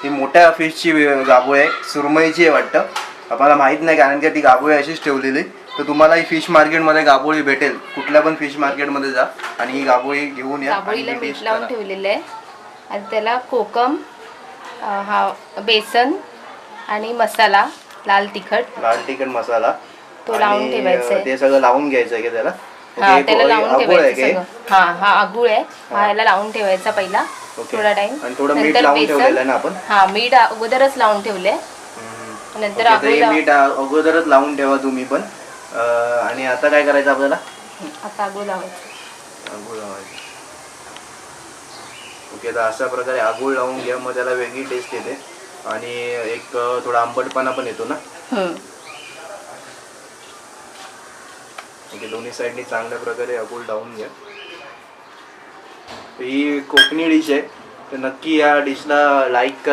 ही मोठ्या फिशची गाभोळी आहे, सुरमईची आहे वाटतं, आम्हाला माहीत नाही कारण की ती गाभोळी अशीच ठेवलेली. तर तुम्हाला ही फिश मार्केटमध्ये गाभोळी भेटेल, कुठल्या पण फिश मार्केटमध्ये जा आणि ही गाभोळी घेऊन या. गाभोळीला मीठ लावून ठेवलेलं आहे आणि त्याला कोकम, हा बेसन आणि मसाला लाल तिखट मसाला तो लावून ठेवायचा आहे. ते सगळं लावून घ्यायचं आहे त्याला. हा त्याला लावून ठेवायचं सगळं. हा हा आगुळ आहे, हा याला लावून ठेवायचा पहिला थोडा टाइम. आणि थोडं मीठ लावून ठेवलेलं आहे ना आपण. हा मीठ अगोदरच लावून ठेवलंय. नंतर मीठ अगोदरच लावून ठेवा तुम्ही पण. आणि आता काय करायचं आपल्याला? आता आगुळ लावायचं. ओके, तर अशा प्रकारे आगुळ लावून घ्या, मग त्याला वेगळी टेस्ट येते आणि एक थोडा आंबटपणा पण येतो ना. ओके, दोन्ही साईडनी चांगल्या प्रकारे आगुळ लावून घ्या. ही कोकणी डिश आहे, तर नक्की या डिशला लाईक करा.